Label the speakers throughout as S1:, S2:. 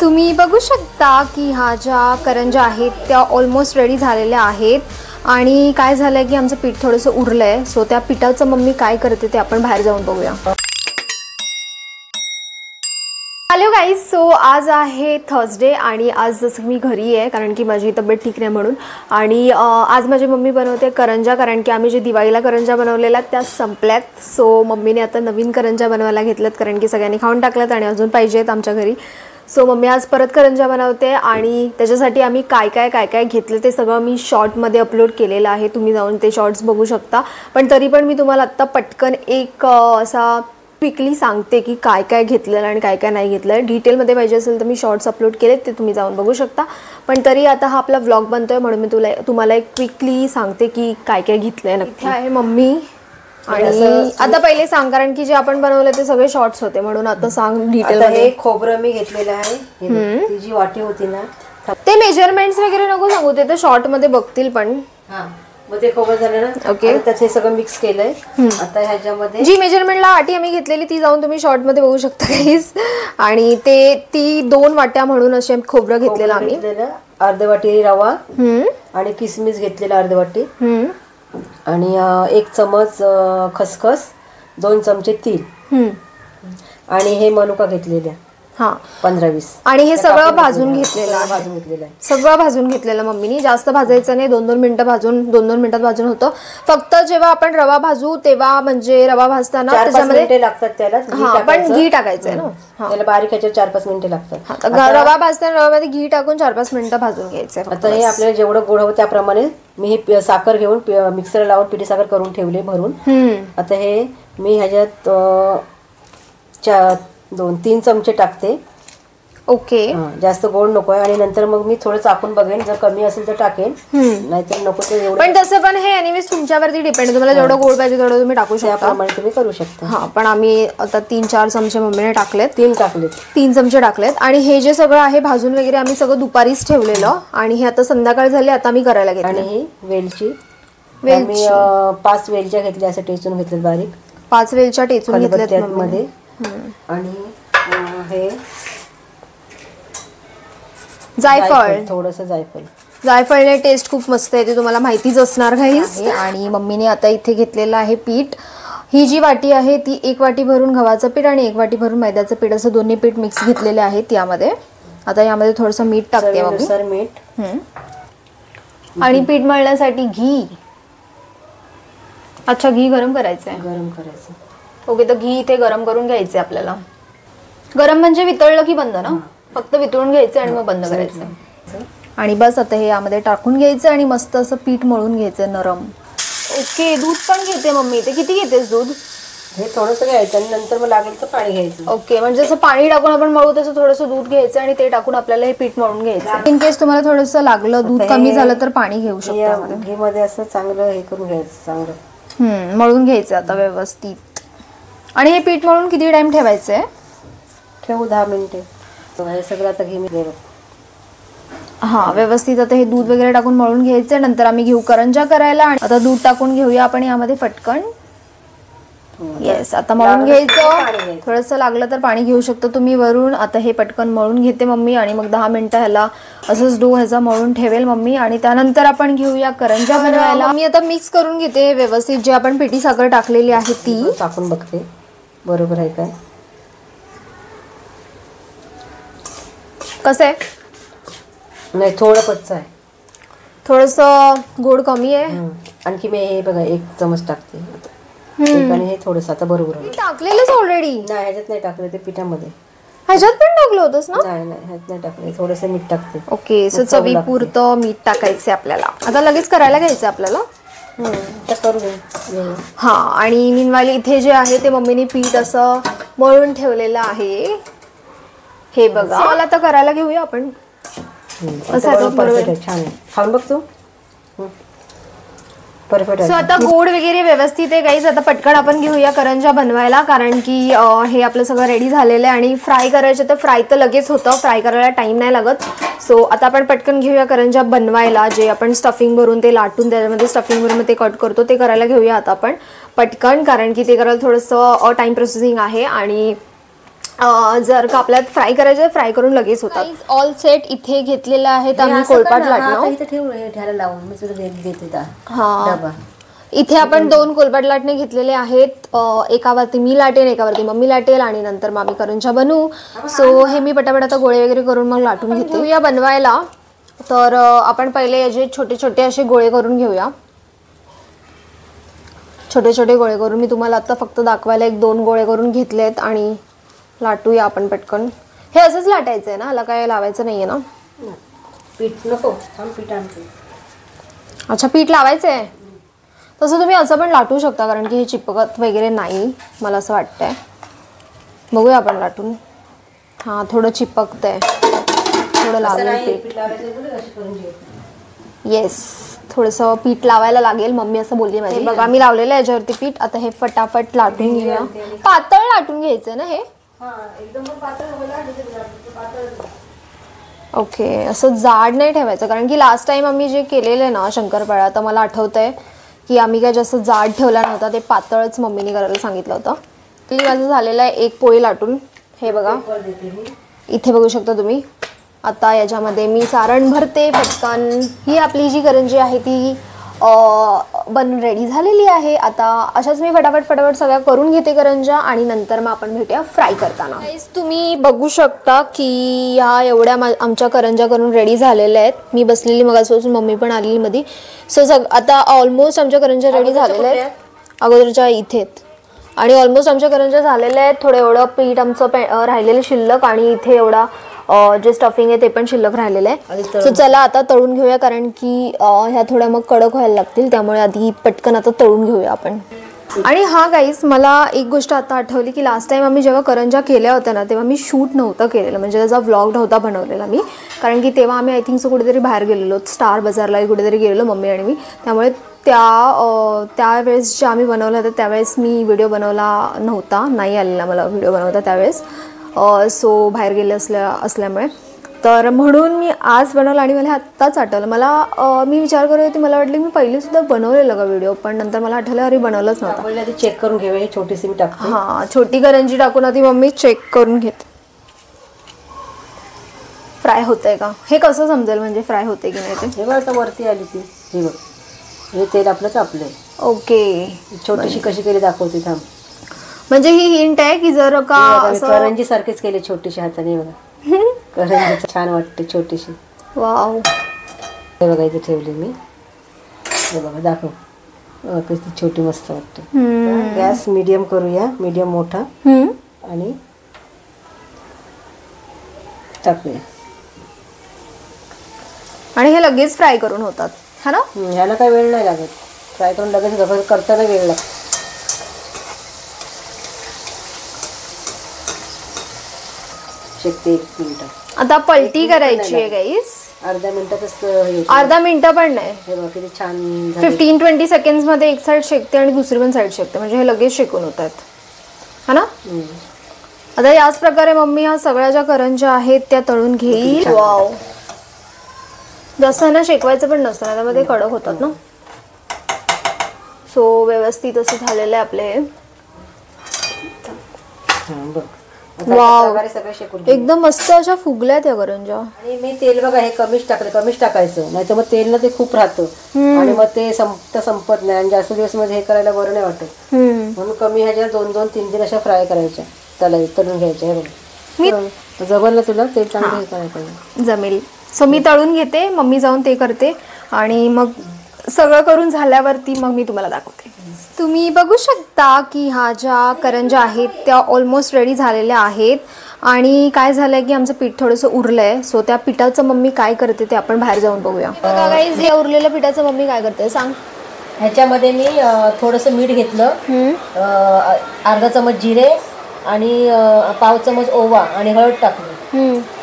S1: तुम्ही बघू शकता की ह्या ज्या करंज्या आहेत त्या ऑलमोस्ट रेडी झालेल्या आहेत आणि काय झालंय की आमचं पीठ थोडंसं उरलंय. सो त्या पिठाचं मम्मी काय करते ते आपण बाहेर जाऊन बघूया. हॅलो गाईज, सो आज आहे थर्सडे आणि आज जसं मी घरी आहे कारण की माझी तब्येत ठीक नाही म्हणून. आणि आज माझी मम्मी बनवते करंज्या कारण की आम्ही जे दिवाळीला करंज्या बनवलेल्या त्या संपल्यात. सो मम्मीने आता नवीन करंज्या बनवायला घेतल्यात कारण की सगळ्यांनी खाऊन टाकल्यात आणि अजून पाहिजेत आमच्या घरी. सो मम्मी आज परत करंज्या बनवते आणि त्याच्यासाठी आम्ही काय काय घेतलं ते सगळं मी शॉर्टमध्ये अपलोड केलेलं आहे. तुम्ही जाऊन ते शॉर्ट्स बघू शकता. पण तरी पण मी तुम्हाला आत्ता पटकन एक असा क्विकली सांगते की काय काय घेतलेलं आणि काय काय नाही घेतलं. डिटेलमध्ये पाहिजे असेल तर मी शॉर्ट्स अपलोड केलेत, ते तुम्ही जाऊन बघू शकता. पण तरी आता हा आपला व्लॉग बनतोय म्हणून मी तुम्हाला एक क्विकली सांगते की काय काय घेतलंय. नक्की आहे मम्मी. आणि आता पहिले सांग कारण की जे आपण बनवले ते सगळे शॉर्ट्स होते म्हणून आता सांग डिटेल मध्ये.
S2: हे खोबरं मी घेतलेलं आहे. ती जी वाटी होती ना
S1: ते मेजरमेंट्स वगैरे नको सांगू, ते तर शॉर्ट मध्ये बघतील. पण
S2: मग ते खोबरं झालं ना. ओके, त्याचे सगळं मिक्स केलंय. आता ह्याच्यामध्ये जी
S1: मेजरमेंटला वाटी आम्ही घेतलेली ती जाऊन तुम्ही शॉर्ट मध्ये बघू शकता गाईस. आणि ती 2 वाट्या म्हणून असे खोबरं घेतलेलं आम्ही.
S2: अर्धी वाटी रवा आणि किसमिस घेतलेला अर्धी वाटी आणि 1 चमच खसखस, 2 चमचे तीळ आणि हे मनुका घेतलेल्या 15-20.
S1: आणि हे सगळं भाजून घेतलेलं आहे. सगळं भाजून घेतलेलं मम्मीनी. जास्त भाजायचं नाही, 2-2 मिनिटं भाजून 2-2 मिनिटात भाजून होतं. फक्त जेव्हा आपण रवा भाजू तेव्हा म्हणजे रवा भाजताना त्याच्यामध्ये
S2: लागतात त्याला.
S1: पण घी टाकायचंय ना,
S2: त्याला बारीक ह्याच्यावर 4-5 मिनिटं लागतात.
S1: रवा भाजताना रवामध्ये घी टाकून 4-5 मिनिटं भाजून घ्यायचंय. आता
S2: हे आपल्याला जेवढं गोड हवं त्याप्रमाणे मी हे साखर घेऊन मिक्सर लावून पिठी साखर करून ठेवले भरून. आता हे मी ह्याच्यात 2-3 चमचे टाकते.
S1: ओके,
S2: जास्त गोड नकोय. आणि नंतर मग मी थोडं चाकून बघेन, जर कमी असेल तर टाकेन, नाहीतर नको ते एवढं.
S1: पण तसं पण हे एनिवेज तुमच्यावरती डिपेंड, तुम्हाला जेवढं गोड पाहिजे तेवढं तुम्ही टाकू शकता,
S2: त्याप्रमाणे तुम्ही करू शकता.
S1: पण आम्ही आता 3-4 चमचे मम्मीने टाकलेत.
S2: 3
S1: चमचे टाकलेत. आणि हे जे सगळं आहे भाजून वगैरे आम्ही सगळं दुपारीच ठेवलेलं आणि हे आता संध्याकाळ झाली, आता मी करायला घेतलं.
S2: आणि ही वेलची मी 5 वेलच्या घेतल्या, असं टेचून घेतल्यात बारीक.
S1: 5 वेलच्या टेचून घेतल्यात
S2: मध्ये. आणि हे
S1: जायफळ,
S2: थोडंसं
S1: जायफळने टेस्ट खूप मस्त आहे, ते तुम्हाला माहितीच असणार गाईस. आणि मम्मीने आता इथे घेतलेलं आहे पीठ. ही जी वाटी आहे ती 1 वाटी भरून गव्हाचं पीठ आणि 1 वाटी भरून मैद्याचं पीठ, असं दोन्ही पीठ मिक्स घेतलेले आहेत यामध्ये. आता यामध्ये थोडंसं मीठ टाकते मम्मी.
S2: मीठ
S1: आणि पीठ मळण्यासाठी घी. अच्छा, घी गरम करायचंय. ओके, तर घी इथे गरम करून घ्यायचंय आपल्याला. गरम म्हणजे वितळलं की बंद ना? फक्त वितळून घ्यायचं आणि मग बंद करायचं. आणि बस आता हे यामध्ये टाकून घ्यायचं आणि मस्त असं पीठ मळून घ्यायचं नरम. ओके, दूध पण घेते मम्मी. ते किती घेतेस दूध?
S2: हे थोडंसं घ्यायचं आणि नंतर मग लागेल तर पाणी घ्यायचं.
S1: ओके, म्हणजे जसं पाणी टाकून आपण मळू तसं थोडंसं दूध घ्यायचं आणि ते टाकून आपल्याला हे पीठ मळून घ्यायचं. इन केस तुम्हाला थोडंसं लागलं, दूध कमी झालं तर पाणी घेऊ शकता.
S2: घी मध्ये असं चांगलं हे करून घ्यायचं, चांगलं
S1: मळून घ्यायचं आता व्यवस्थित. आणि हे पीठ मळून किती टाइम ठेवायचंय?
S2: ठेवू 10 मिनिटे. हे सगळं आता घी मध्ये
S1: व्यवस्थित आता हे दूध वगैरे टाकून मळून घ्यायचं. नंतर आम्ही घेऊ करंज्या करायला. आणि आता दूध टाकून घेऊया आपण यामध्ये पटकन. येस, आता मळून घ्यायचं. थोडंसं लागलं तर पाणी घेऊ शकतो तुम्ही वरून. आता हे पटकन मळून घेते मम्मी आणि मग 10 मिनिटं ह्याला असंच डो ह्याचा मळून ठेवेल मम्मी. आणि त्यानंतर आपण घेऊया करंज्या बनवायला. मी आता मिक्स करून घेते व्यवस्थित. जे आपण पिठी साखर टाकलेली आहे ती
S2: टाकून बघते बरोबर आहे काय.
S1: कसं आहे?
S2: नाही, थोडं कच्च आहे,
S1: थोडंसं गोड कमी आहे.
S2: आणखी मी हे बघा 1 चमच टाकते. आणि हे थोडंसं आता बरोबर आहे.
S1: टाकलेलंच ऑलरेडी.
S2: नाही, ह्याच्यात नाही टाकलं, ते पिठामध्ये.
S1: ह्याच्यात पण टाकलं होतंस ना?
S2: नाही, ह्यात नाही टाकलं. थोडंसं मीठ टाकते.
S1: ओके, सो चवीपुरतं मीठ टाकायचं आपल्याला. आता लगेच करायला घ्यायचं आपल्याला. आणि मीनवाली इथे जे आहे ते मम्मीने पीठ असं मळून ठेवलेलं आहे. हे बघा, मला आता करायला घेऊया आपण.
S2: छान आहे, खाऊन बघ तू. परफेक्ट.
S1: सो आता गोड वगैरे व्यवस्थित आहे गाईज. आता पटकन आपण घेऊया करंज्या बनवायला कारण की हे आपलं सगळं रेडी झालेलं आहे. आणि फ्राय करायचं तर फ्राय तर लगेच होतं, फ्राय करायला टाइम नाही लागत. सो आता आपण पटकन घेऊया करंज्या बनवायला. जे आपण स्टफिंग भरून ते लाटून त्याच्यामध्ये स्टफिंग भरून ते कट करतो ते करायला घेऊया आता आपण पटकन, कारण की ते करायला थोडंसं टाइम प्रोसेसिंग आहे. आणि जर का आपल्यात फ्राय करायचे फ्राय करून लगेच होतात. ऑल सेट इथे घेतलेले आहेत आम्ही कोळपाट लाटणं.
S2: इथे ठेव ह्याला लावून मी तुला देते
S1: हा
S2: डबा.
S1: इथे आपण 2 कोळपाट लाटणे घेतलेले आहेत. एकावरती मी लाटेल, एकावरती मम्मी लाटेल आणि नंतर मग आम्ही करंजा बनवू. सो हे मी पटापट आता गोळे वगैरे करून मग लाटून घेते. या बनवायला तर आपण पहिले याचे छोटे छोटे असे गोळे करून घेऊया. छोटे छोटे गोळे करून मी तुम्हाला आता फक्त दाखवायला 1-2 गोळे करून घेतलेत आणि लाटूया आपण पटकन. हे असंच लाटायचं आहे ना, याला काय लावायचं नाहीये ना?
S2: पीठ नको, पीठ आणते.
S1: अच्छा, पीठ लावायचं आहे. तसं तुम्ही असं पण लाटू शकता कारण की हे चिपकत वगैरे नाही मला असं वाटतंय. बघूया आपण लाटून. हां, थोडं चिपकतंय, थोडं लागेल पीठ. येस, थोडंसं पीठ लावायला लागेल, मम्मी असं बोलली माझी. बघा मी लावलेलं आहे याच्यावरती पीठ. आता हे फटाफट लाटून घेऊया. पातळ लाटून घ्यायचं ना हे? ओके, असं जाड नाही ठेवायचं कारण की लास्ट टाइम आम्ही जे केलेलं ना शंकरपाळ्या, तर मला आठवतंय की आम्ही काय जास्त जाड ठेवला नव्हता, ते पातळच मम्मीने करायला सांगितलं होतं. ते माझं झालेलं आहे 1 पोळी लाटून. हे बघा इथे बघू शकता तुम्ही. आता याच्यामध्ये मी सारण भरते पटकन. ही आपली जी करंजी आहे ती बनून रेडी झालेली आहे. आता अशाच मी फटाफट सगळ्या करून घेते करंजा आणि नंतर मग आपण भेटूया फ्राय करताना. तुम्ही बघू शकता की ह्या एवढ्या आमच्या करंजा करून रेडी झालेल्या आहेत. मी बसलेली मगापासून, मम्मी पण आलेली मध्ये. सो आता ऑलमोस्ट आमच्या करंजा रेडी झालेल्या आहेत. अगोदरच्या इथेच आणि ऑलमोस्ट आमच्या करंजा झालेल्या आहेत. थोडं एवढं पीठ आमचं राहिलेलं शिल्लक आणि इथे एवढा जे स्टफिंग आहे ते पण शिल्लक राहिलेलं आहे. सो चला आता तळून घेऊया कारण की ह्या थोड्या मग कडक व्हायला लागतील, त्यामुळे आधी पटकन आता तळून घेऊया आपण. आणि हा गाईस, मला एक गोष्ट आता आठवली की लास्ट टाइम आम्ही जेव्हा करंजा केल्या होत्या ना तेव्हा मी शूट नव्हतं केलेलं, म्हणजे त्याचा व्लॉग नव्हता बनवलेला मी, कारण की तेव्हा आम्ही आय थिंक सो कुठेतरी बाहेर गेलेलो, स्टार बाजारला कुठेतरी गेलेलो मम्मी आणि मी. त्यामुळे त्यावेळेस जे आम्ही बनवलं होतं त्यावेळेस मी व्हिडिओ बनवला नव्हता, नाही आलेला मला व्हिडिओ बनवता त्यावेळेस. सो बाहेर गेले असल्यामुळे तर म्हणून मी आज बनवलं आणि मला आत्ताच आठवलं. मी विचार करत होते, मला वाटलं मी पहिलेसुद्धा बनवलेलं का व्हिडिओ, पण नंतर मला आठवलं अरे बनवलंच नव्हतं.
S2: चेक करून घेऊया. ही छोटीशी मी टाकते.
S1: हां, छोटी करंजी टाकून आधी मम्मी चेक करून घेते फ्राय होतंय का. हे कसं समजेल म्हणजे फ्राय होते की नाही ते?
S2: हे बघ आता वरती आली ती. हे बघ, हे तेल आपलं तापलंय.
S1: ओके,
S2: छोटीशी कशी केली दाखवते थांब.
S1: म्हणजे ही हिंट आहे की जर का
S2: करंजी सारखीच केली छोटीशी हाताने. बघा करंजी छान वाटते छोटीशी.
S1: वाव,
S2: हे बघा इथे ठेवली मी. हे बघा दाखव कशी छोटी मस्त वाटते. गॅस मीडियम करूया, मीडियम मोठा, आणि टाकूया.
S1: आणि हे लगेच फ्राय करून होतात है ना?
S2: ह्याला काही वेळ नाही लागत. फ्राय करून लगेच करताना वेळ लागतो.
S1: आता पलटी करायची आहे गाईस.
S2: अर्धा मिनिटातच.
S1: अर्धा मिनिटं पण नाही.
S2: हे बघ किती छान.
S1: 15-20 सेकंड्स मध्ये एक साइड शेकते आणि दुसरी पण साइड शेकते, म्हणजे हे लगेच शेकून होतात है ना? आता याच प्रकारे मम्मी ह्या सगळ्या ज्या करंज्या आहेत त्या तळून घेईल. वाव, जास्त ना शेकवायचं पण नसतं ना, त्यामध्ये कडक होतात ना. सो व्यवस्थित असं झालेलं आहे आपले. वाव, एकदम मस्त अशा फुगल्या त्या करंज्या.
S2: आणि मी तेल बघा हे कमीच टाकायचं, नाही तर मग तेल ना ते खूप राहतं आणि मग ते संपत नाही आणि जास्त दिवस मध्ये हे करायला बरं नाही वाटत. म्हणून कमी ह्याच्या 2-3 अशा फ्राय करायच्या, तळून घ्यायच्या. हे बघ जमलं तुला तेल चांगलं हे करायचं?
S1: जमेल. सो मी तळून घेते, मम्मी जाऊन ते करते आणि मग सगळं करून झाल्यावरती मग मी तुम्हाला दाखवते. तुम्ही बघू शकता की ह्या ज्या करंज्या आहेत त्या ऑलमोस्ट रेडी झालेल्या आहेत. आणि काय झालंय की आमचं पीठ थोडंसं उरलंय. सो त्या पिठाचं मम्मी काय करते ते आपण बाहेर जाऊन बघूया. गाईज, या उरलेल्या पिठाचं मम्मी काय करते सांग.
S2: ह्याच्यामध्ये मी थोडंसं मीठ घेतलं, अर्धा चमच जिरे आणि पाव चमच ओवा आणि हळद टाकली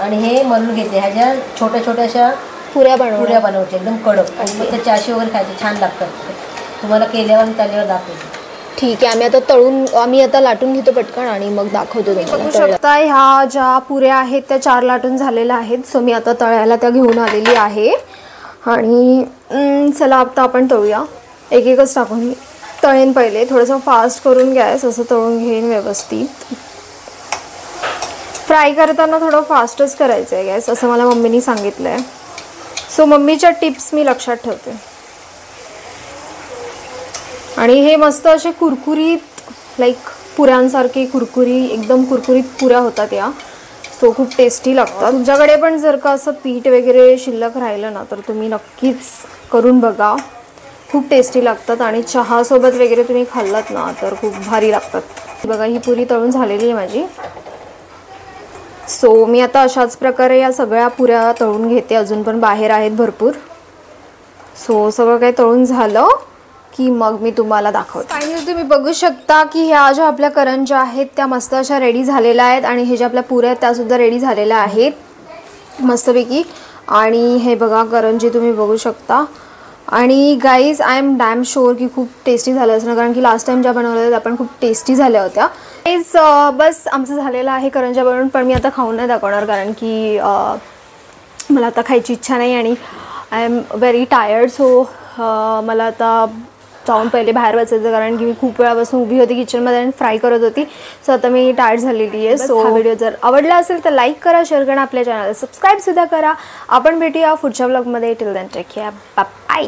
S2: आणि हे मळून घेतले. ह्याच्या छोट्या अशा पुऱ्या बनवते एकदम कडक, आणि मग त्या चाशी वगैरे खायचे छान लागतात. तुम्हाला केल्यावर आणि तळल्यावर दाखवते.
S1: ठीक आहे, आम्ही आता लाटून घेतो पटकन आणि मग दाखवतो तुम्हाला. बघू शकता ह्या ज्या पुऱ्या आहेत त्या 4 लाटून झालेल्या आहेत. सो मी आता तळायला त्या घेऊन आलेली आहे आणि चला आता आपण तळूया. एक-एकच टाकून तळेन. पहिले थोडंसं फास्ट करून गॅस असं तळून घेईन व्यवस्थित. फ्राय करताना थोडं फास्टच करायचं आहे गॅस, असं मला मम्मीनी सांगितलं आहे. सो मम्मीच्या टिप्स मी लक्षात ठेवते. आणि हे मस्त असे कुरकुरीत लाईक पुऱ्यांसारखे एकदम कुरकुरीत पुऱ्या होतात या. सो खूप टेस्टी लागतात. तुमच्याकडे पण जर का असं पीठ वगैरे शिल्लक राहिलं ना तर तुम्ही नक्कीच करून बघा. खूप टेस्टी लागतात आणि चहासोबत वगैरे तुम्ही खाल्लात ना तर खूप भारी लागतात. बघा ही पुरी तळून झालेली आहे माझी. सो मी आता अशाच प्रकारे या सगळ्या पुऱ्या तळून घेते. अजून पण बाहेर आहेत भरपूर. सो सगळं काही तळून झालं की मग मी तुम्हाला दाखवते. फायनली तुम्ही बघू शकता की ह्या ज्या आपल्या करंज्या आहेत त्या मस्त अशा रेडी झालेल्या आहेत आणि हे ज्या आपल्या पुऱ्या आहेत त्यासुद्धा रेडी झालेल्या आहेत मस्तपैकी. आणि हे बघा करंजी तुम्ही बघू शकता. आणि guys I am damn sure की खूप टेस्टी झालं असणार, कारण की लास्ट टाइम ज्या बनवल्या होत्या त्या पण खूप टेस्टी झाल्या होत्या. गाईज बस आमचं झालेलं आहे करंज्या बनवून, पण मी आता खाऊन नाही दाखवणार कारण की मला आता खायची इच्छा नाही आणि I am very tired. So मला आता जाऊन पहिले बाहेर बसायचं, कारण की मी खूप वेळापासून उभी होती किचनमध्ये आणि फ्राय करत होती. सो आता मी टायर्ड झालेली आहे. सो हा व्हिडिओ जर आवडला असेल तर लाईक करा, शेअर करा, आपल्या चॅनलला सबस्क्राईबसुद्धा करा. आपण भेटूया पुढच्या ब्लॉगमध्ये. Till then take care, bye.